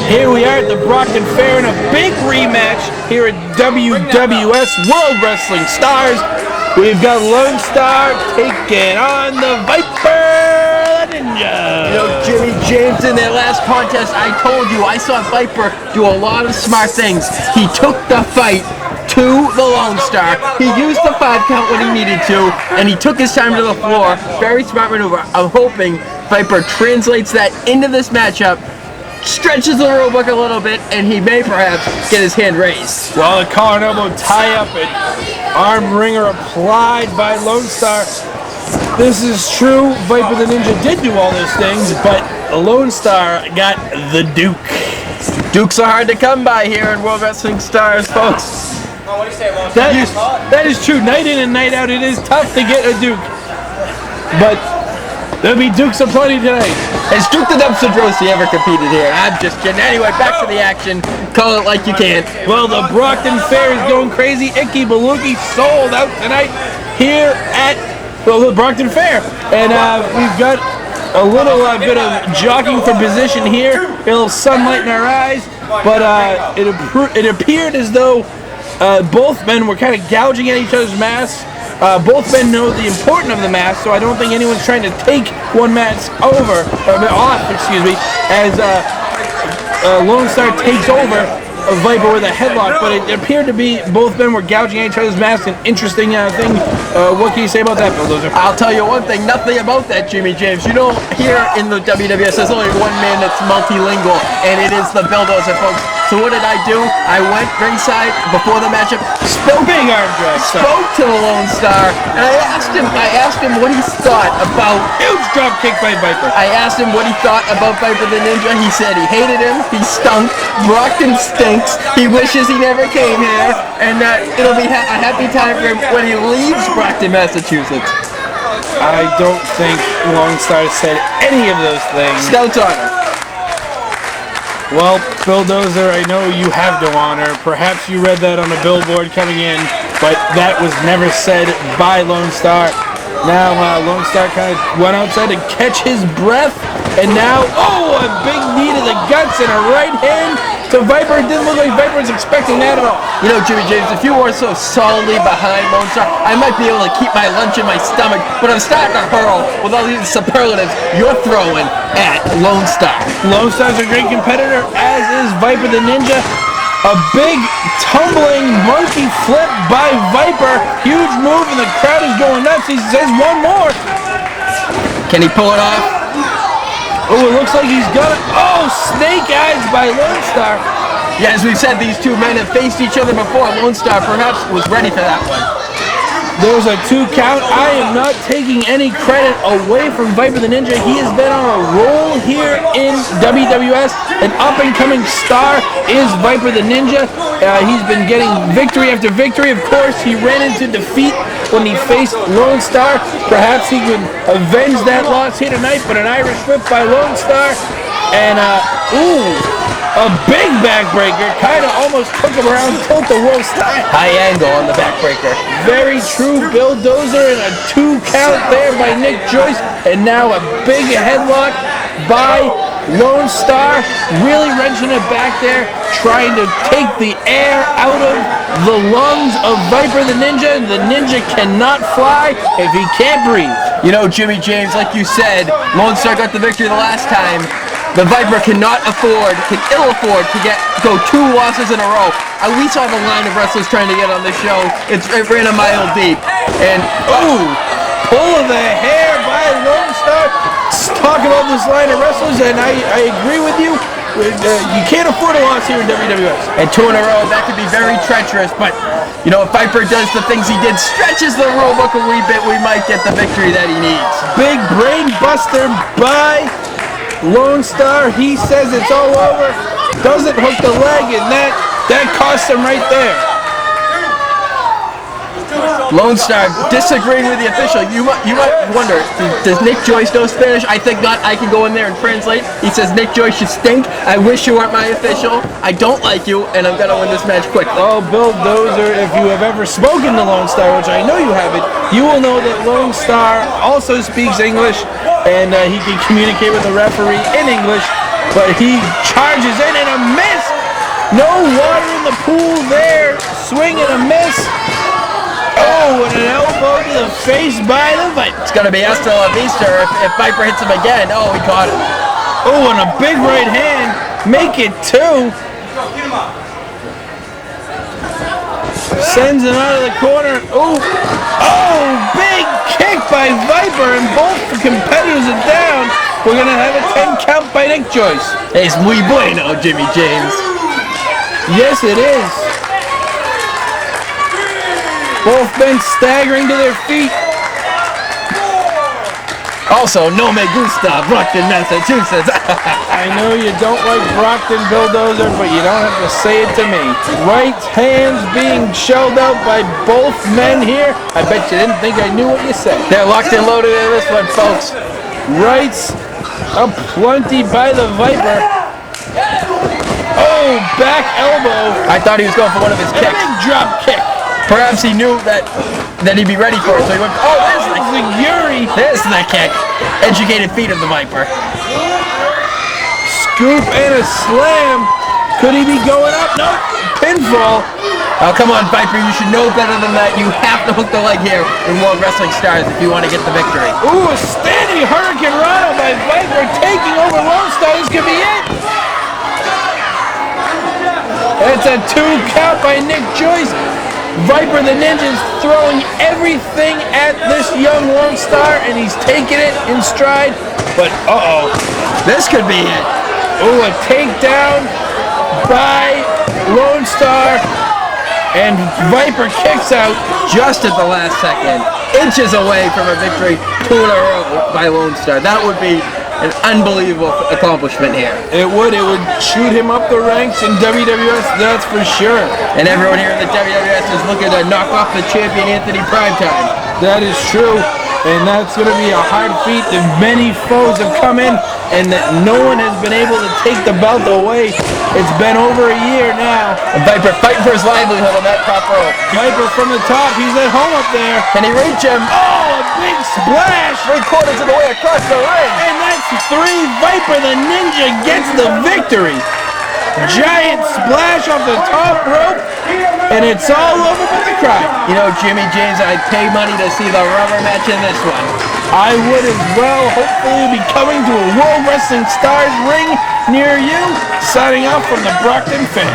Here we are at the Brockton Fair in a big rematch here at WWS World Wrestling Stars. We've got Lonestar taking on the Viper Ninja. You know, Jimmy James, in their last contest, I told you, I saw Viper do a lot of smart things. He took the fight to the Lonestar. He used the 5 count when he needed to, and he took his time to the floor. Very smart maneuver. I'm hoping Viper translates that into this matchup, stretches the rulebook a little bit, and he may perhaps get his hand raised. Well, the collar and elbow tie-up and arm wringer applied by Lonestar. This is true. Viper the Ninja did do all those things, but Lonestar got the Duke. Dukes are hard to come by here in World Wrestling Stars, folks. That is true. Night in and night out, it is tough to get a Duke. But there'll be Dukes aplenty tonight. Has Duke the Dumpster Drosy ever competed here? I'm just kidding. Anyway, back to the action. Call it like you can. Well, the Brockton Fair is going crazy. Icky Baluki sold out tonight here at the Brockton Fair. And we've got a little bit of jockeying for position here. A little sunlight in our eyes. But it appeared as though both men were kind of gouging at each other's masks. Both men know the importance of the mask, so I don't think anyone's trying to take one mask off, as Lonestar takes over a Viper with a headlock, but it appeared to be both men were gouging at each other's masks. An interesting thing. What can you say about that, Bulldozer? I'll tell you one thing, nothing about that, Jimmy James. You know, here in the WWS, there's only one man that's multilingual, and it is the Bulldozer, folks. So what did I do? I went ringside before the matchup, spoke to the Lonestar, and I asked him what he thought about Huge drop kick by Viper. I asked him what he thought about Viper the Ninja. He said he hated him, he stunk, Brockton stinks, he wishes he never came here, and it'll be a happy time for him when he leaves Brockton, Massachusetts. I don't think Lonestar said any of those things. Stouts honor. Well, Bulldozer, I know you have no honor. Perhaps you read that on a billboard coming in, but that was never said by Lonestar. Now, Lonestar kind of went outside to catch his breath, and now, a big knee to the guts and a right hand to Viper. It didn't look like Viper was expecting that at all. You know, Jimmy James, if you weren't so solidly behind Lonestar, I might be able to keep my lunch in my stomach, but I'm starting to hurl with all these superlatives you're throwing at Lonestar. Lonestar's a great competitor, as is Viper the Ninja. A big tumbling monkey flip by Viper. Huge move, and the crowd is going nuts. He says one more. Can he pull it off? Oh, it looks like he's got it. Oh, snake eyes by Lonestar. Yeah, as we've said, these two men have faced each other before. Lonestar perhaps was ready for that one. There's a 2 count. I am not taking any credit away from Viper the Ninja. He has been on a roll here in WWS. An up-and-coming star is Viper the Ninja. He's been getting victory after victory. Of course, he ran into defeat when he faced Lonestar. Perhaps he could avenge that loss here tonight, but an Irish whip by Lonestar. And, a big backbreaker. Kind of almost took him around tilt-the-world style. High angle on the backbreaker. Very true, Bulldozer, and a 2 count there by Nick Joyce. And now a big headlock by Lonestar. Really wrenching it back there, trying to take the air out of the lungs of Viper the Ninja. The Ninja cannot fly if he can't breathe. You know, Jimmy James, like you said, Lonestar got the victory the last time. The Viper can ill afford to go 2 losses in a row. We saw the line of wrestlers trying to get on this show. It ran a mile deep. And, pull of the hair by Lonestar. Talk about this line of wrestlers, and I agree with you. You can't afford a loss here in WWS. And 2 in a row, that could be very treacherous. But, you know, if Viper does the things he did, stretches the rulebook a wee bit, we might get the victory that he needs. Big brain buster by Lonestar. He says it's all over. Doesn't hook the leg, and that costs him right there. Lonestar disagreeing with the official. You might wonder, does Nick Joyce know Spanish? I think not. I can go in there and translate. He says Nick Joyce should stink. I wish you weren't my official. I don't like you, and I'm going to win this match quickly. Oh, Bulldozer, if you have ever spoken to Lonestar, which I know you haven't, you will know that Lonestar also speaks English, and he can communicate with the referee in English. but he charges in and a miss. No water in the pool there. Swing and a miss. Oh, and an elbow to the face by the Viper. It's going to be hasta la vista if Viper hits him again. Oh, he caught him. Oh, and a big right hand. Make it 2. Sends him out of the corner. Oh, big kick by Viper, and both the competitors are down. We're going to have a 10 count by Nick Joyce. Es muy bueno, Jimmy James. Yes, it is. Both men staggering to their feet. Also, no me gusta, Brockton, Massachusetts. I know you don't like Brockton Bulldozer, but you don't have to say it to me. Right hands being shelled out by both men here. I bet you didn't think I knew what you said. They're locked and loaded in this one, folks. Rights aplenty by the Viper. Oh, back elbow. I thought he was going for one of his A kicks. big drop kick. Perhaps he knew that he'd be ready for it, so he went, oh, The Yuri. there's the kick. Educated feet of the Viper. Scoop and a slam. Could he be going up? No. Pinfall. Oh, come on, Viper, you should know better than that. You have to hook the leg here in World Wrestling Stars if you want to get the victory. Ooh, a standing Hurricane Rana by Viper taking over Lonestar. This could be it. It's a 2 count by Nick Joyce. Viper the Ninja's throwing everything at this young Lonestar, and he's taking it in stride. But This could be it. ooh, a takedown by Lonestar, and Viper kicks out. Just at the last second. Inches away from a victory, 2 in a row by Lonestar. That would be an unbelievable accomplishment here. It would shoot him up the ranks in WWS, that's for sure. And everyone here in the WWS is looking to knock off the champion Anthony Primetime. That is true, and that's going to be a hard feat. That many foes have come in, and that no one has been able to take the belt away. It's been over a year now. And Viper fighting for his livelihood on that top rope. Viper from the top, he's at home up there. Can he reach him? Oh, a big splash! 3/4 of the way across the ring. And that's 3. Viper the Ninja gets the victory. Giant splash off the top rope, and it's all over with the crowd. You know, Jimmy James, I'd pay money to see the rubber match in this one. I would as well. Hopefully we'll be coming to a World Wrestling Stars ring near you. Signing off from the Brockton Fair.